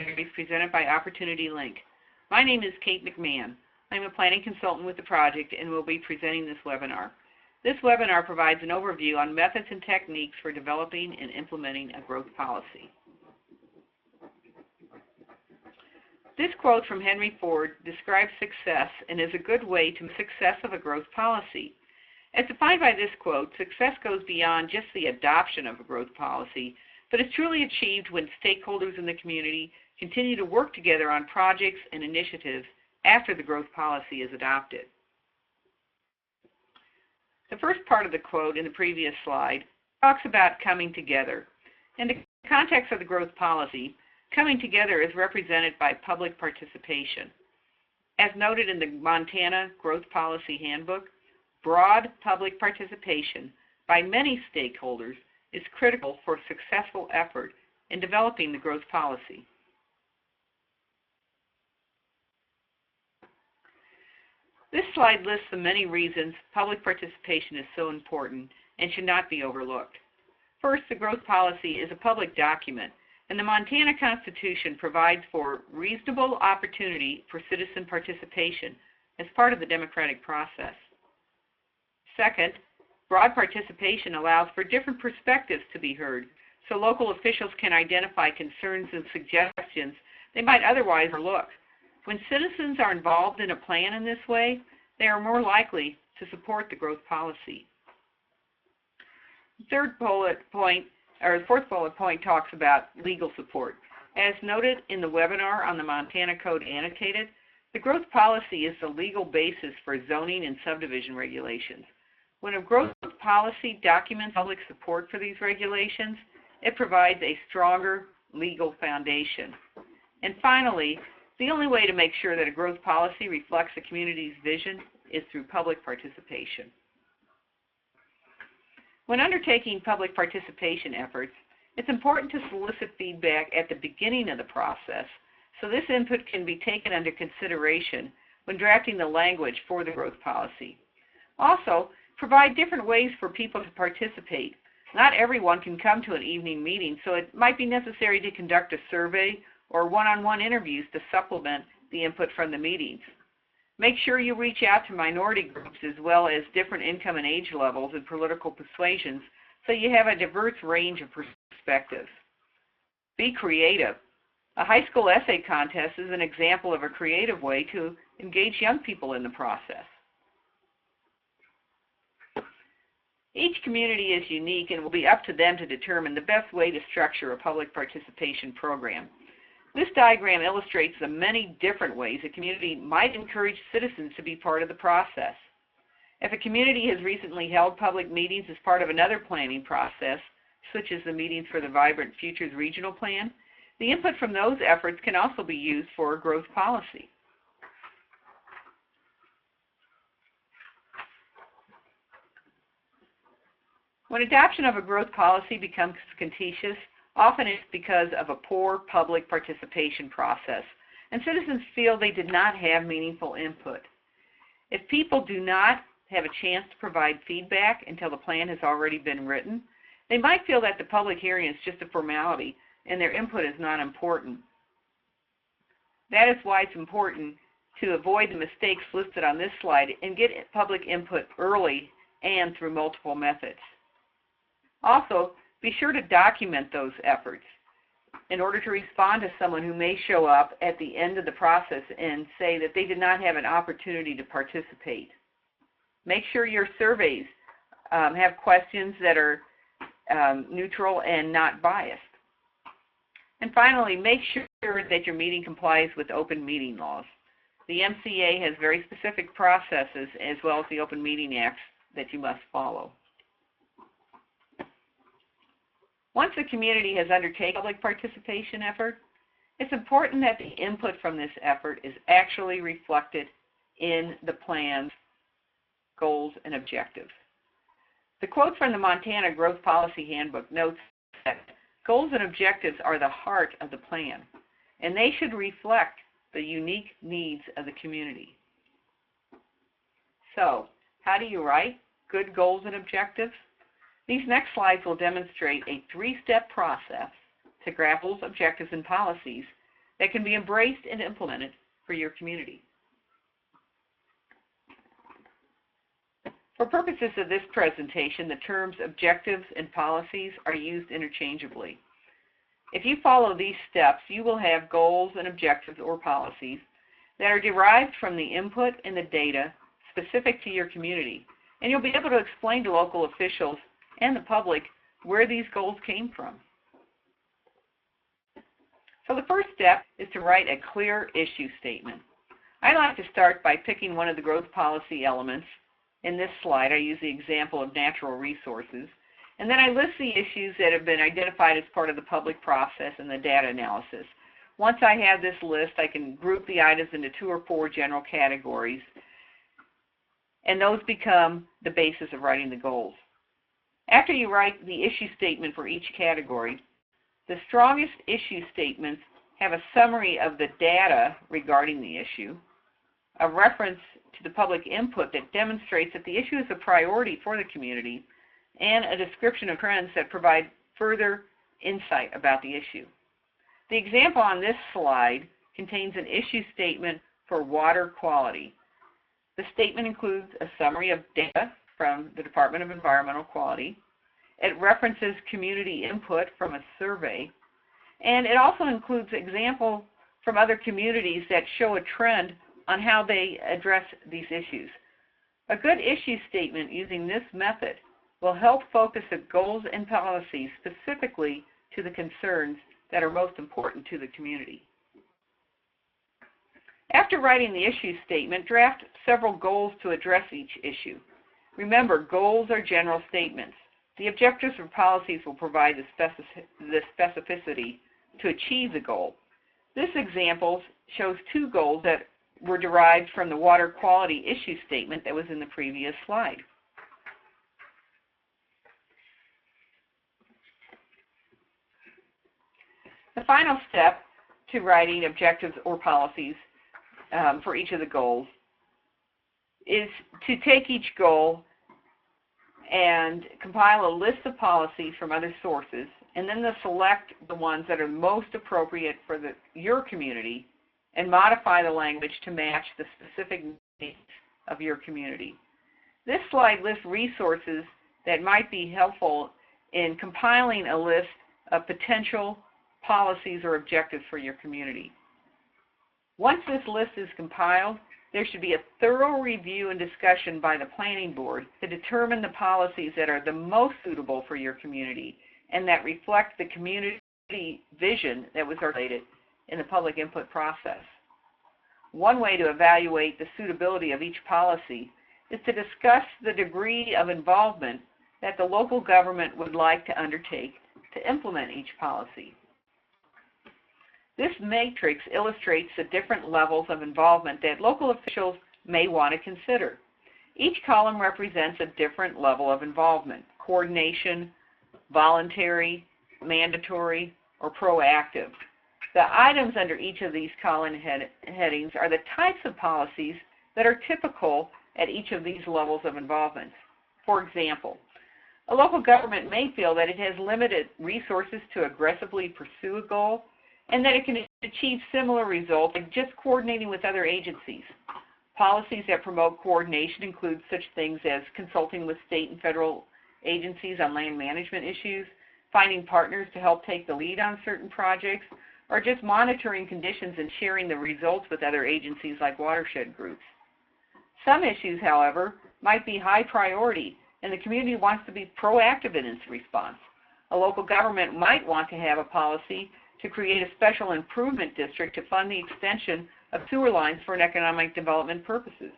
series presented by Opportunity Link. My name is Kate McMahon. I'm a planning consultant with the project and will be presenting this webinar. This webinar provides an overview on methods and techniques for developing and implementing a growth policy. This quote from Henry Ford describes success and is a good way to success of a growth policy. As defined by this quote, success goes beyond just the adoption of a growth policy, but is truly achieved when stakeholders in the community continue to work together on projects and initiatives after the growth policy is adopted. The first part of the quote in the previous slide talks about coming together. In the context of the growth policy, coming together is represented by public participation. As noted in the Montana Growth Policy Handbook, broad public participation by many stakeholders is critical for successful effort in developing the growth policy. This slide lists the many reasons public participation is so important and should not be overlooked. First, the growth policy is a public document, and the Montana Constitution provides for reasonable opportunity for citizen participation as part of the democratic process. Second, broad participation allows for different perspectives to be heard, so local officials can identify concerns and suggestions they might otherwise overlook. When citizens are involved in a plan in this way, they are more likely to support the growth policy. The fourth bullet point talks about legal support. As noted in the webinar on the Montana Code Annotated, the growth policy is the legal basis for zoning and subdivision regulations. When a growth policy documents public support for these regulations, it provides a stronger legal foundation. And finally, the only way to make sure that a growth policy reflects the community's vision is through public participation. When undertaking public participation efforts, it's important to solicit feedback at the beginning of the process so this input can be taken under consideration when drafting the language for the growth policy. Also, provide different ways for people to participate. Not everyone can come to an evening meeting, so it might be necessary to conduct a survey or one-on-one interviews to supplement the input from the meetings. Make sure you reach out to minority groups as well as different income and age levels and political persuasions so you have a diverse range of perspectives. Be creative. A high school essay contest is an example of a creative way to engage young people in the process. Each community is unique and will be up to them to determine the best way to structure a public participation program. This diagram illustrates the many different ways a community might encourage citizens to be part of the process. If a community has recently held public meetings as part of another planning process, such as the meetings for the Vibrant Futures Regional Plan, the input from those efforts can also be used for a growth policy. When adoption of a growth policy becomes contentious, often it's because of a poor public participation process, and citizens feel they did not have meaningful input. If people do not have a chance to provide feedback until the plan has already been written, they might feel that the public hearing is just a formality and their input is not important. That is why it's important to avoid the mistakes listed on this slide and get public input early and through multiple methods. Also, be sure to document those efforts in order to respond to someone who may show up at the end of the process and say that they did not have an opportunity to participate. Make sure your surveys have questions that are neutral and not biased. And finally, make sure that your meeting complies with open meeting laws. The MCA has very specific processes as well as the Open Meeting Act that you must follow. Once the community has undertaken a public participation effort, it's important that the input from this effort is actually reflected in the plan's goals and objectives. The quote from the Montana Growth Policy Handbook notes that goals and objectives are the heart of the plan, and they should reflect the unique needs of the community. So, how do you write good goals and objectives? These next slides will demonstrate a three-step process to graph goals, objectives, and policies that can be embraced and implemented for your community. For purposes of this presentation, the terms objectives and policies are used interchangeably. If you follow these steps, you will have goals and objectives or policies that are derived from the input and the data specific to your community, and you'll be able to explain to local officials and the public where these goals came from. So the first step is to write a clear issue statement. I like to start by picking one of the growth policy elements. In this slide, I use the example of natural resources, and then I list the issues that have been identified as part of the public process and the data analysis. Once I have this list, I can group the items into 2 or 4 general categories, and those become the basis of writing the goals. After you write the issue statement for each category, the strongest issue statements have a summary of the data regarding the issue, a reference to the public input that demonstrates that the issue is a priority for the community, and a description of trends that provide further insight about the issue. The example on this slide contains an issue statement for water quality. The statement includes a summary of data from the Department of Environmental Quality. It references community input from a survey, and it also includes examples from other communities that show a trend on how they address these issues. A good issue statement using this method will help focus the goals and policies specifically to the concerns that are most important to the community. After writing the issue statement, draft several goals to address each issue. Remember, goals are general statements. The objectives or policies will provide the specificity to achieve the goal. This example shows 2 goals that were derived from the water quality issue statement that was in the previous slide. The final step to writing objectives or policies for each of the goals is to take each goal and compile a list of policies from other sources, and then to select the ones that are most appropriate for your community and modify the language to match the specific needs of your community. This slide lists resources that might be helpful in compiling a list of potential policies or objectives for your community. Once this list is compiled, there should be a thorough review and discussion by the planning board to determine the policies that are the most suitable for your community and that reflect the community vision that was articulated in the public input process. One way to evaluate the suitability of each policy is to discuss the degree of involvement that the local government would like to undertake to implement each policy. This matrix illustrates the different levels of involvement that local officials may want to consider. Each column represents a different level of involvement: coordination, voluntary, mandatory, or proactive. The items under each of these column headings are the types of policies that are typical at each of these levels of involvement. For example, a local government may feel that it has limited resources to aggressively pursue a goal and that it can achieve similar results by just coordinating with other agencies. Policies that promote coordination include such things as consulting with state and federal agencies on land management issues, finding partners to help take the lead on certain projects, or just monitoring conditions and sharing the results with other agencies like watershed groups. Some issues, however, might be high priority and the community wants to be proactive in its response. A local government might want to have a policy to create a special improvement district to fund the extension of sewer lines for economic development purposes.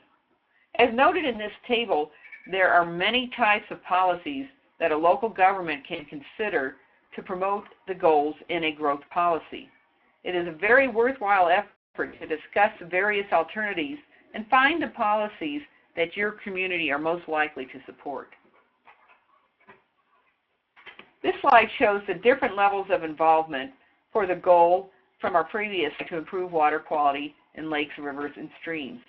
As noted in this table, there are many types of policies that a local government can consider to promote the goals in a growth policy. It is a very worthwhile effort to discuss various alternatives and find the policies that your community are most likely to support. This slide shows the different levels of involvement for the goal from our previous to improve water quality in lakes, rivers, and streams.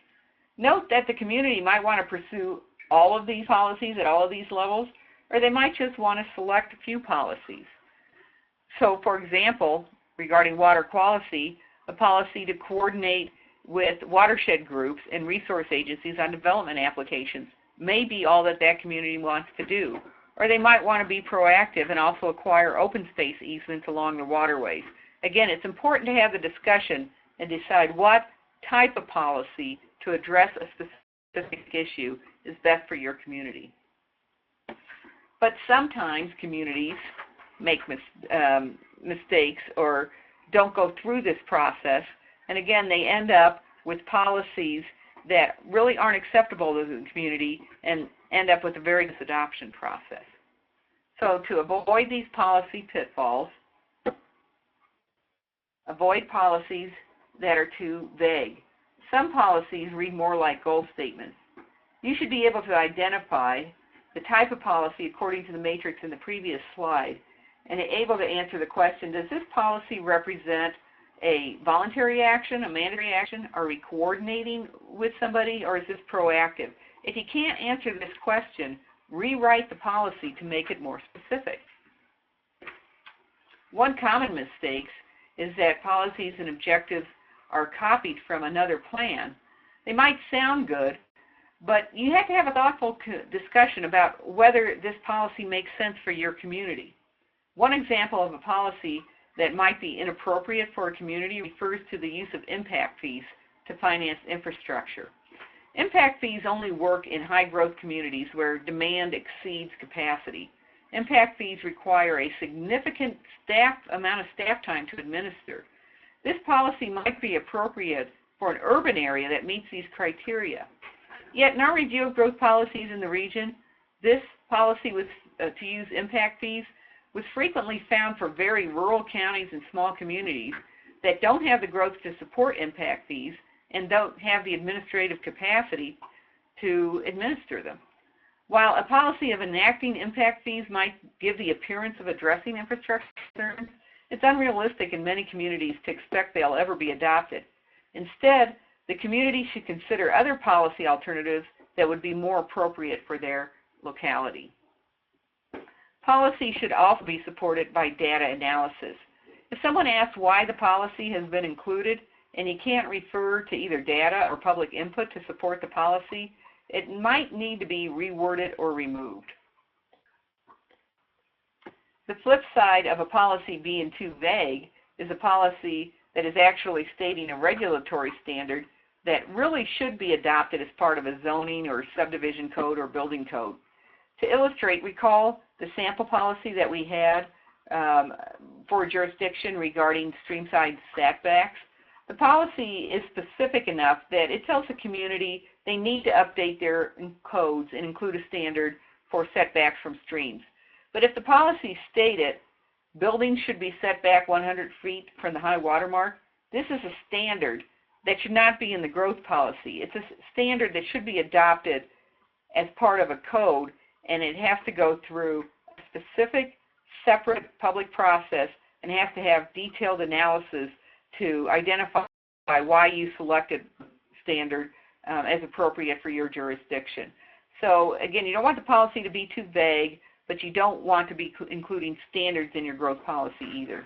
Note that the community might want to pursue all of these policies at all of these levels, or they might just want to select a few policies. So, for example, regarding water quality, a policy to coordinate with watershed groups and resource agencies on development applications may be all that that community wants to do. Or they might want to be proactive and also acquire open space easements along the waterways. Again, it's important to have the discussion and decide what type of policy to address a specific issue is best for your community. But sometimes communities make mistakes or don't go through this process, and again, they end up with policies that really aren't acceptable to the community and end up with a very disadoption process. So to avoid these policy pitfalls, avoid policies that are too vague. Some policies read more like goal statements. You should be able to identify the type of policy according to the matrix in the previous slide and able to answer the question, does this policy represent a voluntary action, a mandatory action? Are we coordinating with somebody, or is this proactive? If you can't answer this question, rewrite the policy to make it more specific. One common mistake is that policies and objectives are copied from another plan. They might sound good, but you have to have a thoughtful discussion about whether this policy makes sense for your community. One example of a policy that might be inappropriate for a community refers to the use of impact fees to finance infrastructure. Impact fees only work in high-growth communities where demand exceeds capacity. Impact fees require a significant amount of staff time to administer. This policy might be appropriate for an urban area that meets these criteria. Yet in our review of growth policies in the region, this policy to use impact fees was frequently found for very rural counties and small communities that don't have the growth to support impact fees and don't have the administrative capacity to administer them. While a policy of enacting impact fees might give the appearance of addressing infrastructure concerns, it's unrealistic in many communities to expect they'll ever be adopted. Instead, the community should consider other policy alternatives that would be more appropriate for their locality. Policy should also be supported by data analysis. If someone asks why the policy has been included and you can't refer to either data or public input to support the policy, it might need to be reworded or removed. The flip side of a policy being too vague is a policy that is actually stating a regulatory standard that really should be adopted as part of a zoning or subdivision code or building code. To illustrate, recall the sample policy that we had for jurisdiction regarding streamside setbacks. The policy is specific enough that it tells the community they need to update their codes and include a standard for setbacks from streams. But if the policy stated buildings should be set back 100 feet from the high water mark, this is a standard that should not be in the growth policy. It's a standard that should be adopted as part of a code, and it has to go through a specific, separate public process and has to have detailed analysis to identify why you selected standard as appropriate for your jurisdiction. So again, you don't want the policy to be too vague, but you don't want to be including standards in your growth policy either.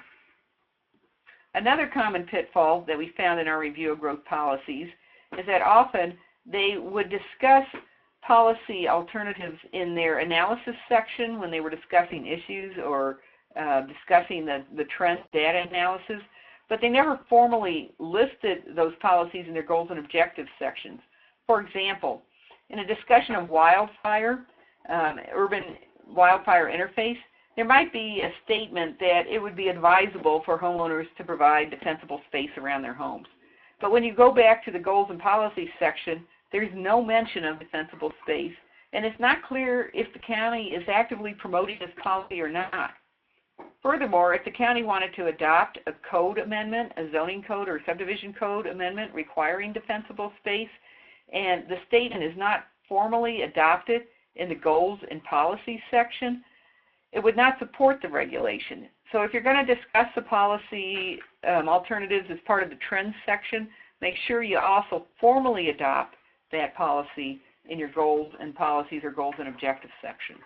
Another common pitfall that we found in our review of growth policies is that often they would discuss policy alternatives in their analysis section when they were discussing issues or discussing the trend data analysis, but they never formally listed those policies in their goals and objectives sections. For example, in a discussion of wildfire, urban wildfire interface, there might be a statement that it would be advisable for homeowners to provide defensible space around their homes. But when you go back to the goals and policies section, there's no mention of defensible space, and it's not clear if the county is actively promoting this policy or not. Furthermore, if the county wanted to adopt a code amendment, a zoning code or subdivision code amendment requiring defensible space, and the statement is not formally adopted in the goals and policies section, it would not support the regulation. So if you're going to discuss the policy alternatives as part of the trends section, make sure you also formally adopt that policy in your goals and policies or goals and objectives section.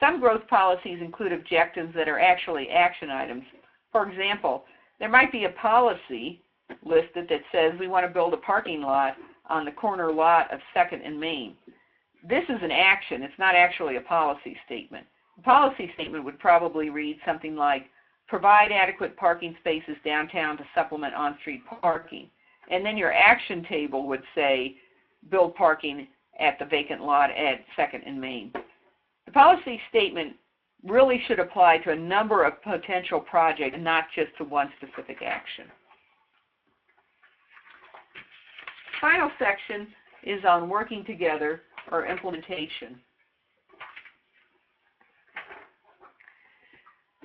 Some growth policies include objectives that are actually action items. For example, There might be a policy listed that says we want to build a parking lot on the corner lot of 2nd and Main. This is an action. It's not actually a policy statement. The policy statement would probably read something like, provide adequate parking spaces downtown to supplement on-street parking. And then your action table would say, build parking at the vacant lot at 2nd and Main. The policy statement really should apply to a number of potential projects, not just to one specific action. Final section is on working together or implementation.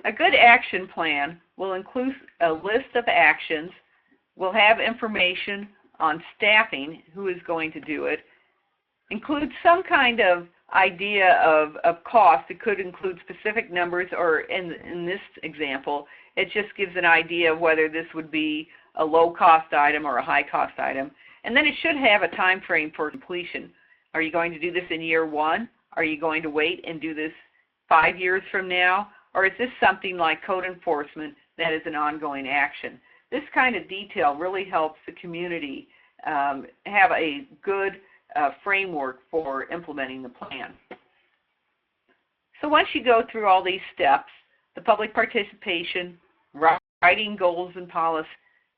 A good action plan will include a list of actions, will have information on staffing, who is going to do it, include some kind of idea of cost. It could include specific numbers, or in this example, it just gives an idea of whether this would be a low-cost item or a high-cost item. And then it should have a time frame for completion. Are you going to do this in year 1? Are you going to wait and do this 5 years from now? Or is this something like code enforcement that is an ongoing action? This kind of detail really helps the community have a good framework for implementing the plan. So once you go through all these steps, the public participation, writing goals and policies,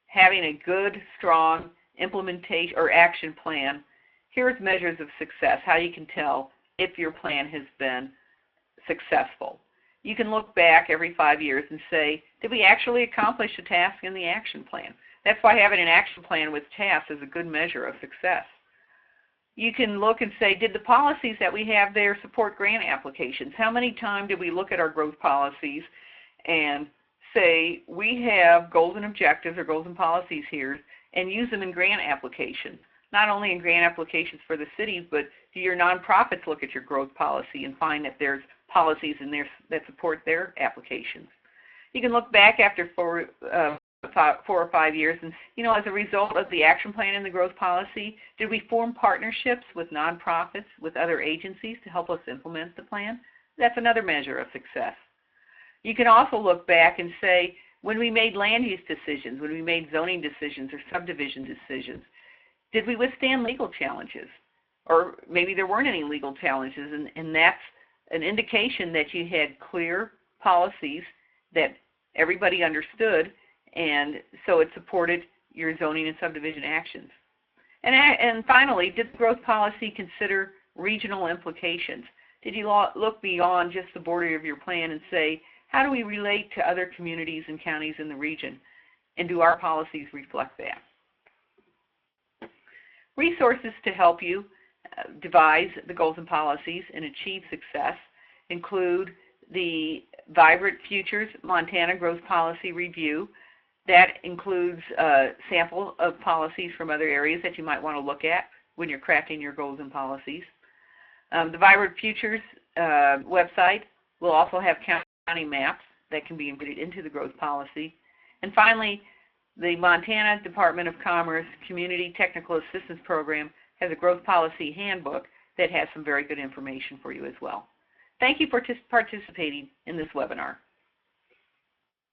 having a good, strong implementation or action plan, here's measures of success, how you can tell if your plan has been successful. You can look back every 5 years and say, did we actually accomplish a task in the action plan? That's why having an action plan with tasks is a good measure of success. You can look and say, did the policies that we have there support grant applications? How many times did we look at our growth policies and say, we have goals and objectives or goals and policies here, and use them in grant applications? Not only in grant applications for the cities, but do your nonprofits look at your growth policy and find that there's policies in there that support their applications? You can look back after 4 or 5 years and, as a result of the action plan and the growth policy, did we form partnerships with nonprofits, with other agencies to help us implement the plan? That's another measure of success. You can also look back and say, when we made land use decisions, when we made zoning decisions or subdivision decisions, did we withstand legal challenges? Or maybe there weren't any legal challenges, and that's an indication that you had clear policies that everybody understood, and so it supported your zoning and subdivision actions. And finally, did the growth policy consider regional implications? Did you look beyond just the border of your plan and say, how do we relate to other communities and counties in the region? And do our policies reflect that? Resources to help you devise the goals and policies and achieve success include the Vibrant Futures Montana Growth Policy Review. That includes a sample of policies from other areas that you might want to look at when you're crafting your goals and policies. The Vibrant Futures website will also have county maps that can be embedded into the growth policy. And finally, the Montana Department of Commerce Community Technical Assistance Program has a growth policy handbook that has some very good information for you as well. Thank you for participating in this webinar.